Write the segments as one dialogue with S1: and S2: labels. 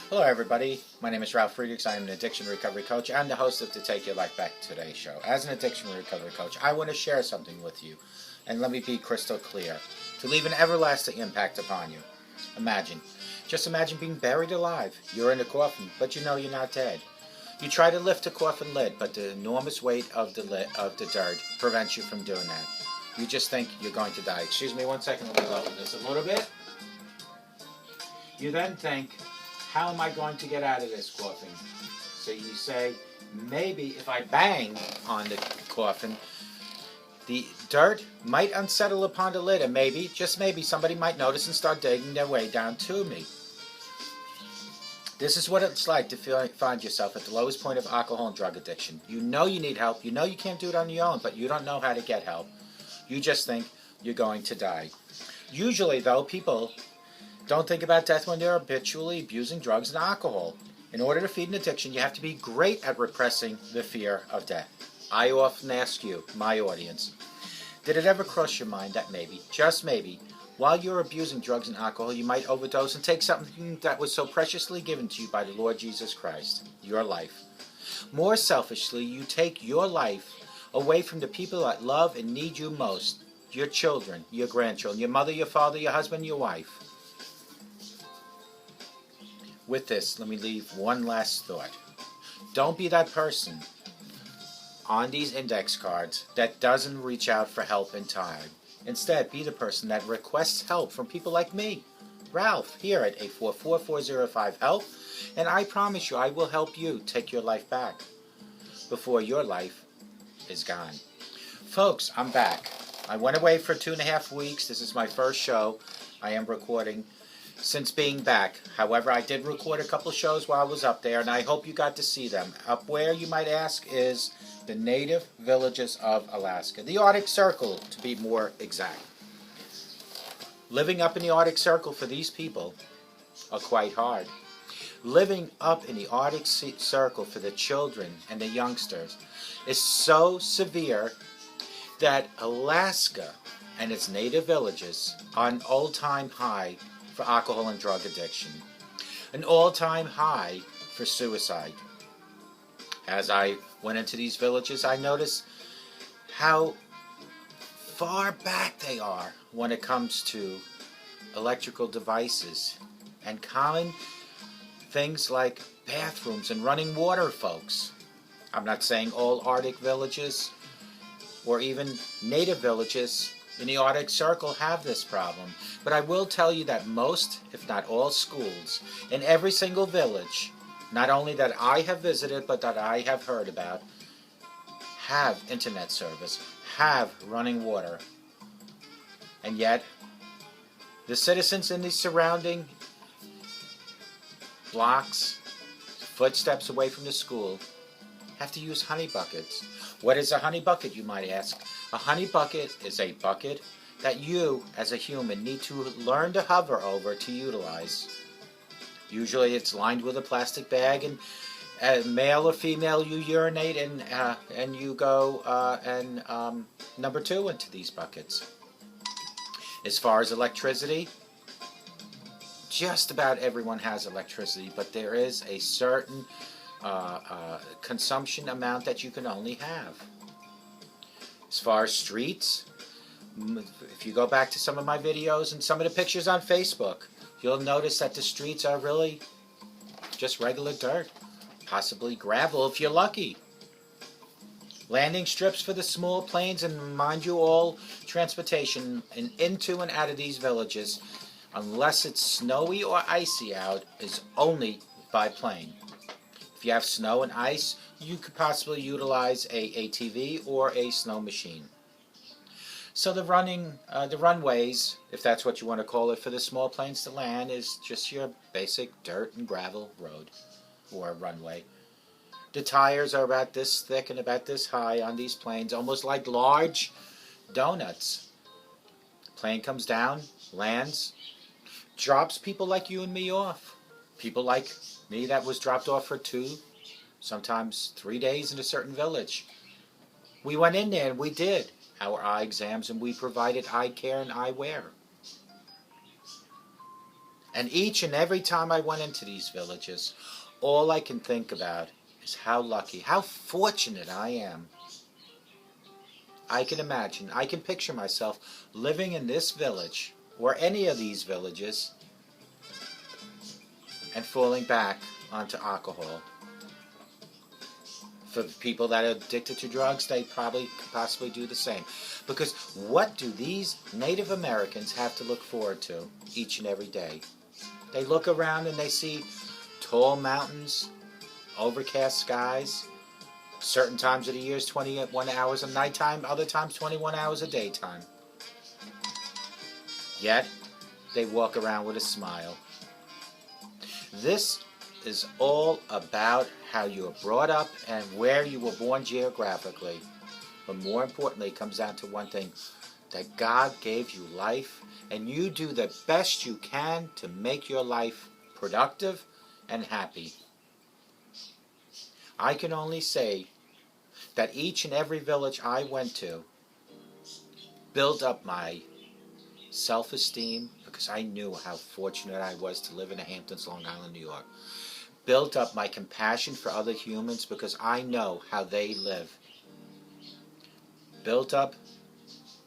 S1: Hello everybody, my name is Ralf Friedrichs. I am an addiction recovery coach and the host of the Take Your Life Back Today show. As an addiction recovery coach, I want to share something with you, and let me be crystal clear, to leave an everlasting impact upon you. Just imagine being buried alive. You're in a coffin, but you know you're not dead. You try to lift the coffin lid, but the enormous weight of the dirt prevents you from doing that. You just think you're going to die. Excuse me one second, let me lower this a little bit. You then think, how am I going to get out of this coffin? So you say, maybe if I bang on the coffin, the dirt might unsettle upon the lid, and maybe, just maybe, somebody might notice and start digging their way down to me. This is what it's like to find yourself at the lowest point of alcohol and drug addiction. You know you need help, you know you can't do it on your own, but you don't know how to get help. You just think you're going to die. Usually, though, people don't think about death when they're habitually abusing drugs and alcohol. In order to feed an addiction, you have to be great at repressing the fear of death. I often ask you, my audience, did it ever cross your mind that maybe, just maybe, while you're abusing drugs and alcohol, you might overdose and take something that was so preciously given to you by the Lord Jesus Christ, your life? More selfishly, you take your life away from the people that love and need you most, your children, your grandchildren, your mother, your father, your husband, your wife. With this, let me leave one last thought. Don't be that person on these index cards that doesn't reach out for help in time. Instead, be the person that requests help from people like me, Ralph, here at 844-405-HELP, and I promise you I will help you take your life back before your life is gone. Folks, I'm back. I went away for 2.5 weeks. This is my first show I am recording since being back. However, I did record a couple shows while I was up there, and I hope you got to see them. Up where, you might ask, is the native villages of Alaska. The Arctic Circle, to be more exact. Living up in the Arctic Circle for these people are quite hard. Living up in the Arctic Circle for the children and the youngsters is so severe that Alaska and its native villages are an all-time high for alcohol and drug addiction, an all-time high for suicide. As I went into these villages, I noticed how far back they are when it comes to electrical devices and common things like bathrooms and running water, folks. I'm not saying all Arctic villages or even native villages in the Arctic Circle have this problem, but I will tell you that most, if not all, schools in every single village, not only that I have visited but that I have heard about, have internet service, have running water. And yet, the citizens in the surrounding blocks, footsteps away from the school, have to use honey buckets. What is a honey bucket, you might ask? A honey bucket is a bucket that you, as a human, need to learn to hover over to utilize. Usually it's lined with a plastic bag, and male or female, you urinate and you go number two into these buckets. As far as electricity, just about everyone has electricity, but there is a certain consumption amount that you can only have. As far as streets, if you go back to some of my videos and some of the pictures on Facebook, you'll notice that the streets are really just regular dirt, possibly gravel if you're lucky. Landing strips for the small planes, and mind you, all transportation into and out of these villages, unless it's snowy or icy out, is only by plane. If you have snow and ice, you could possibly utilize a ATV or a snow machine. So the runways, if that's what you want to call it, for the small planes to land is just your basic dirt and gravel road or runway. The tires are about this thick and about this high on these planes, almost like large donuts. Plane comes down, lands, drops people like you and me off. People like me that was dropped off for 2, sometimes 3 days in a certain village. We went in there and we did our eye exams and we provided eye care and eyewear. And each and every time I went into these villages, all I can think about is how lucky, how fortunate I am. I can imagine, I can picture myself living in this village, or any of these villages, and falling back onto alcohol. For people that are addicted to drugs, they probably could possibly do the same. Because what do these Native Americans have to look forward to each and every day? They look around and they see tall mountains, overcast skies, certain times of the year 21 hours of nighttime, other times 21 hours of daytime. Yet, they walk around with a smile. This is all about how you were brought up and where you were born geographically. But more importantly, it comes down to one thing, that God gave you life, and you do the best you can to make your life productive and happy. I can only say that each and every village I went to built up my self-esteem, because I knew how fortunate I was to live in the Hamptons, Long Island, New York. Built up my compassion for other humans, because I know how they live. Built up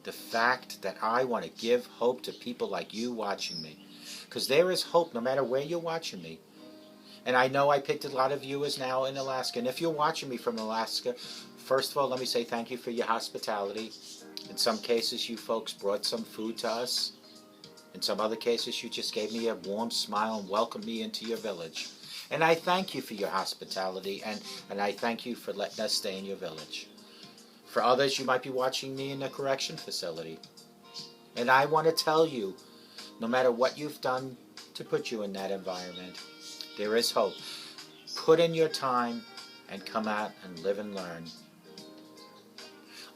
S1: the fact that I want to give hope to people like you watching me. Because there is hope no matter where you're watching me. And I know I picked a lot of viewers now in Alaska. And if you're watching me from Alaska, first of all, let me say thank you for your hospitality. In some cases, you folks brought some food to us. In some other cases, you just gave me a warm smile and welcomed me into your village. And I thank you for your hospitality, and I thank you for letting us stay in your village. For others, you might be watching me in a correction facility. And I want to tell you, no matter what you've done to put you in that environment, there is hope. Put in your time and come out and live and learn.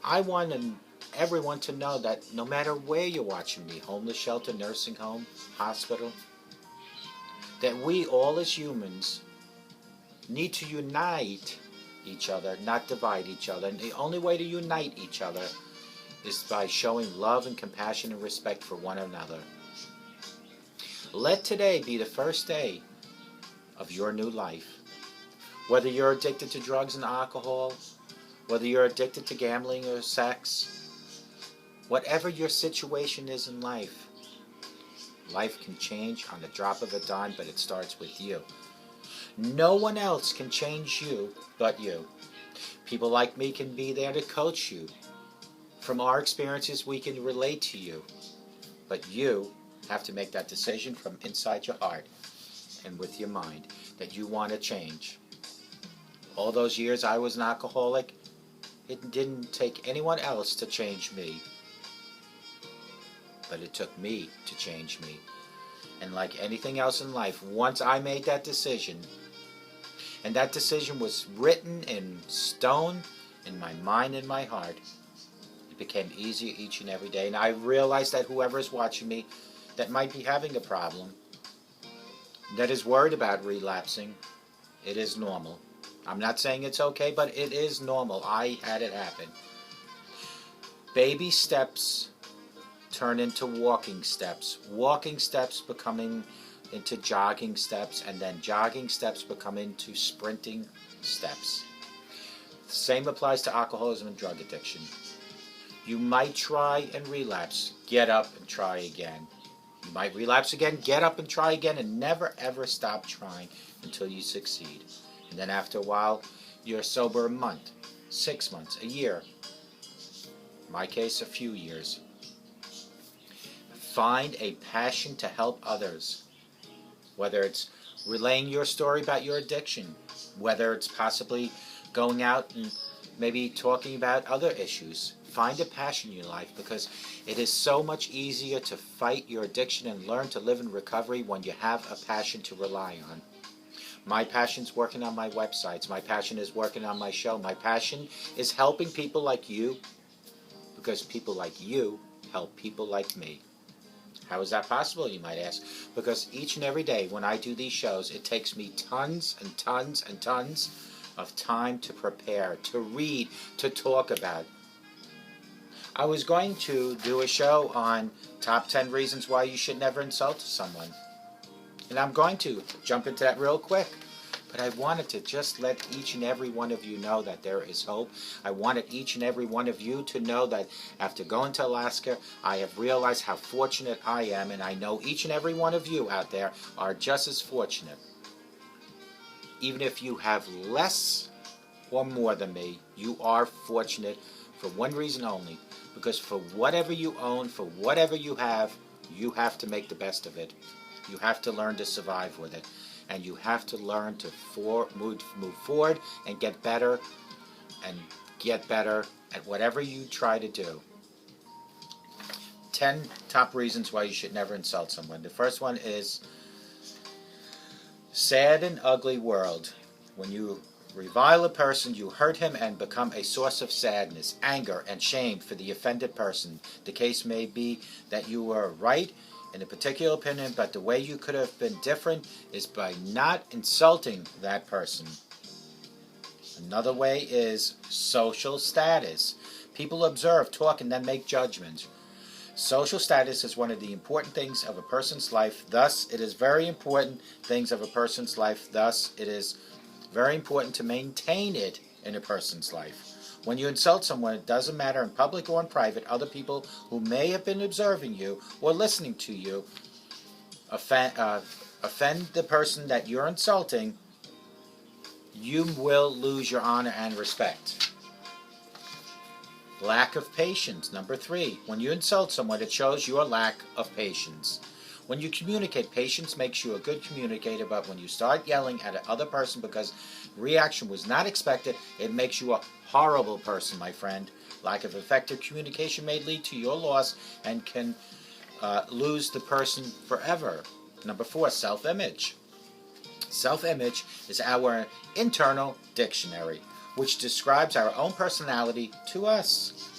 S1: I want everyone to know that no matter where you're watching me, homeless shelter, nursing home, hospital, that we all as humans need to unite each other, not divide each other. And the only way to unite each other is by showing love and compassion and respect for one another. Let today be the first day of your new life. Whether you're addicted to drugs and alcohol, whether you're addicted to gambling or sex, whatever your situation is in life, life can change on the drop of a dime, but it starts with you. No one else can change you but you. People like me can be there to coach you. From our experiences, we can relate to you. But you have to make that decision from inside your heart and with your mind that you want to change. All those years I was an alcoholic, it didn't take anyone else to change me. But it took me to change me. And like anything else in life, once I made that decision, and that decision was written in stone in my mind and my heart, it became easier each and every day. And I realized that whoever is watching me that might be having a problem, that is worried about relapsing, it is normal. I'm not saying it's okay, but it is normal. I had it happen. Baby steps turn into walking steps becoming into jogging steps, and then jogging steps become into sprinting steps. The same applies to alcoholism and drug addiction. You might try and relapse, get up and try again. You might relapse again, get up and try again, and never ever stop trying until you succeed. And then after a while, you're sober a month, 6 months, a year. In my case, a few years. Find a passion to help others. Whether it's relaying your story about your addiction, whether it's possibly going out and maybe talking about other issues. Find a passion in your life, because it is so much easier to fight your addiction and learn to live in recovery when you have a passion to rely on. My passion's working on my websites. My passion is working on my show. My passion is helping people like you, because people like you help people like me. How is that possible, you might ask? Because each and every day when I do these shows, it takes me tons and tons and tons of time to prepare, to read, to talk about. I was going to do a show on top 10 reasons why you should never insult someone. And I'm going to jump into that real quick. But I wanted to just let each and every one of you know that there is hope. I wanted each and every one of you to know that after going to Alaska, I have realized how fortunate I am, and I know each and every one of you out there are just as fortunate. Even if you have less or more than me, you are fortunate for one reason only. Because for whatever you own, for whatever you have to make the best of it. You have to learn to survive with it. And you have to learn to move forward and get better at whatever you try to do. 10 top reasons why you should never insult someone. The first one is sad and ugly world. When you revile a person, you hurt him and become a source of sadness, anger, and shame for the offended person. The case may be that you were right in a particular opinion, but the way you could have been different is by not insulting that person. Another way is social status. People observe, talk, and then make judgments. Social status is one of the important things of a person's life. Thus, it is very important things of a person's life. Thus, it is very important to maintain it in a person's life. When you insult someone, it doesn't matter in public or in private, other people who may have been observing you or listening to you offend the person that you're insulting, you will lose your honor and respect. Lack of patience. Number 3. When you insult someone, it shows your lack of patience. When you communicate, patience makes you a good communicator, but when you start yelling at another person because reaction was not expected, it makes you a horrible person, my friend. Lack of effective communication may lead to your loss and can lose the person forever. Number 4, self-image. Self-image is our internal dictionary, which describes our own personality to us.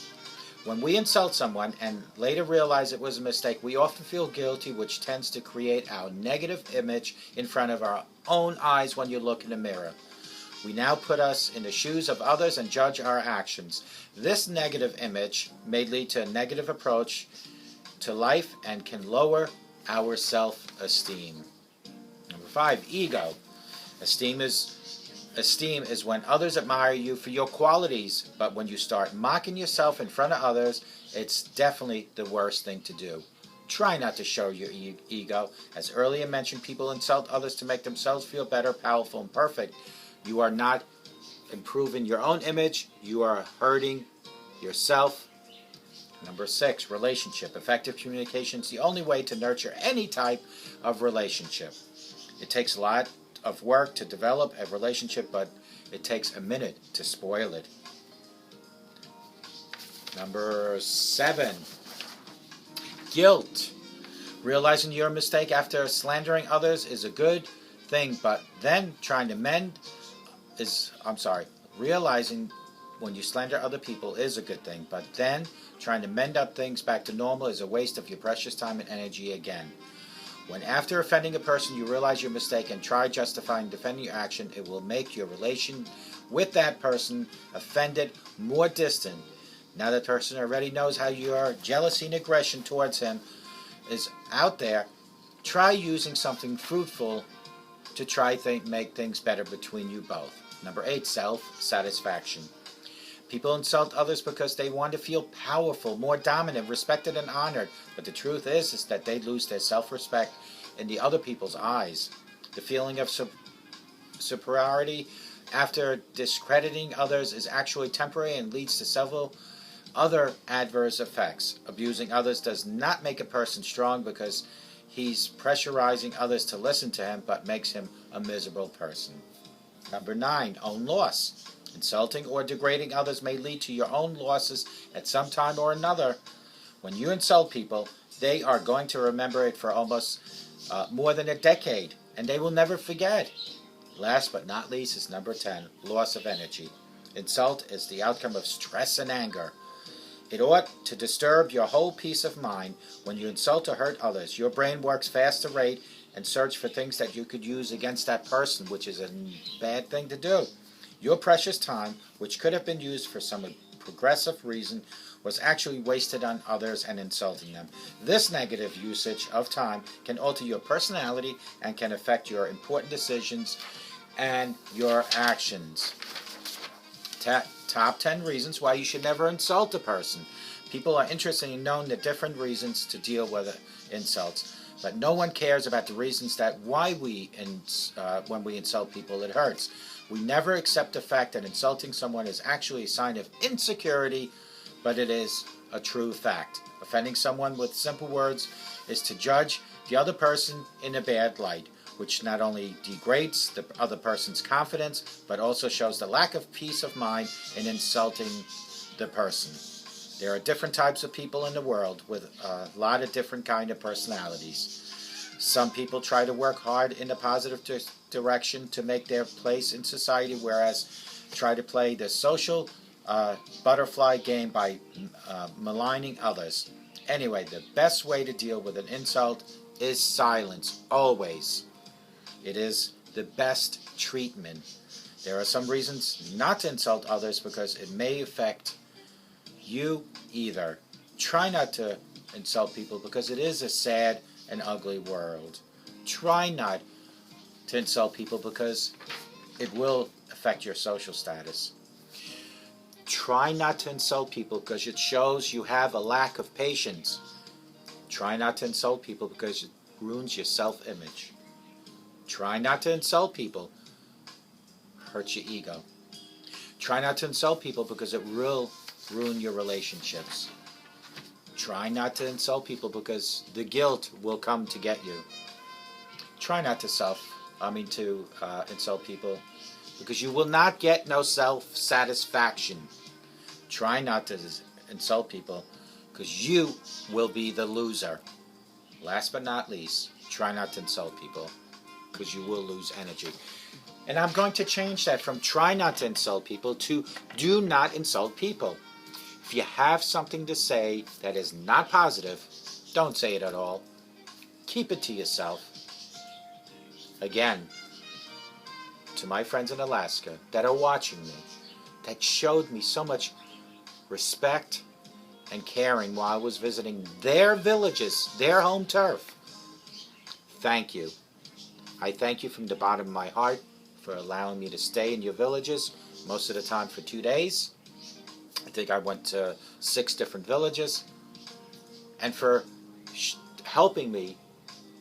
S1: When we insult someone and later realize it was a mistake, we often feel guilty, which tends to create our negative image in front of our own eyes when you look in the mirror. We now put us in the shoes of others and judge our actions. This negative image may lead to a negative approach to life and can lower our self-esteem. Number 5, ego. Esteem is when others admire you for your qualities, but when you start mocking yourself in front of others, it's definitely the worst thing to do. Try not to show your ego. As earlier mentioned, people insult others to make themselves feel better, powerful, and perfect. You are not improving your own image. You are hurting yourself. Number 6, relationship. Effective communication is the only way to nurture any type of relationship. It takes a lot of work to develop a relationship, but it takes a minute to spoil it. Number 7, guilt. Realizing your mistake after slandering others is a good thing, but then realizing when you slander other people is a good thing, but then trying to mend up things back to normal is a waste of your precious time and energy again. When after offending a person you realize your mistake and try justifying defending your action, it will make your relation with that person offended more distant. Now that person already knows how your jealousy and aggression towards him is out there, try using something fruitful to try make things better between you both. Number 8, self-satisfaction. People insult others because they want to feel powerful, more dominant, respected, and honored. But the truth is that they lose their self-respect in the other people's eyes. The feeling of superiority after discrediting others is actually temporary and leads to several other adverse effects. Abusing others does not make a person strong because he's pressurizing others to listen to him, but makes him a miserable person. Number 9, own loss. Insulting or degrading others may lead to your own losses at some time or another. When you insult people, they are going to remember it for almost more than a decade, and they will never forget. Last but not least is number 10, loss of energy. Insult is the outcome of stress and anger. It ought to disturb your whole peace of mind. When you insult or hurt others, your brain works faster rate and search for things that you could use against that person, which is a bad thing to do. Your precious time, which could have been used for some progressive reason, was actually wasted on others and insulting them. This negative usage of time can alter your personality and can affect your important decisions and your actions. Top 10 reasons why you should never insult a person. People are interested in knowing the different reasons to deal with insults, but no one cares about the reasons that why when we insult people it hurts. We never accept the fact that insulting someone is actually a sign of insecurity, but it is a true fact. Offending someone with simple words is to judge the other person in a bad light, which not only degrades the other person's confidence, but also shows the lack of peace of mind in insulting the person. There are different types of people in the world with a lot of different kind of personalities. Some people try to work hard in a positive direction to make their place in society, whereas try to play the social butterfly game by maligning others. Anyway, the best way to deal with an insult is silence, always. It is the best treatment. There are some reasons not to insult others because it may affect you either. Try not to insult people because it is a sad and ugly world. Try not to insult people because it will affect your social status. Try not to insult people because it shows you have a lack of patience. Try not to insult people because it ruins your self-image. Try not to insult people. Hurts your ego. Try not to insult people because it will ruin your relationships. Try not to insult people because the guilt will come to get you. Try not to insult people because you will not get no self-satisfaction. Try not to insult people because you will be the loser. Last but not least, try not to insult people because you will lose energy. And I'm going to change that from try not to insult people to do not insult people. If you have something to say that is not positive, don't say it at all. Keep it to yourself. Again, to my friends in Alaska that are watching me, that showed me so much respect and caring while I was visiting their villages, their home turf. Thank you. I thank you from the bottom of my heart for allowing me to stay in your villages, most of the time for 2 days. I think I went to 6 different villages, and for helping me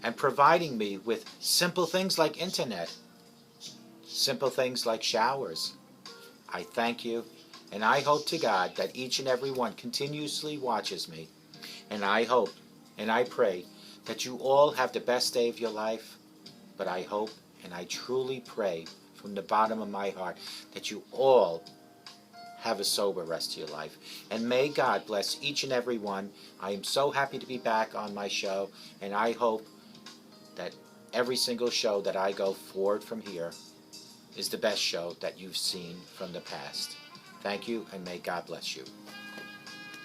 S1: and providing me with simple things like internet, simple things like showers. I thank you, and I hope to God that each and every one continuously watches me, and I hope and I pray that you all have the best day of your life, but I hope and I truly pray from the bottom of my heart that you all have a sober rest of your life. And may God bless each and every one. I am so happy to be back on my show, and I hope that every single show that I go forward from here is the best show that you've seen from the past. Thank you, and may God bless you.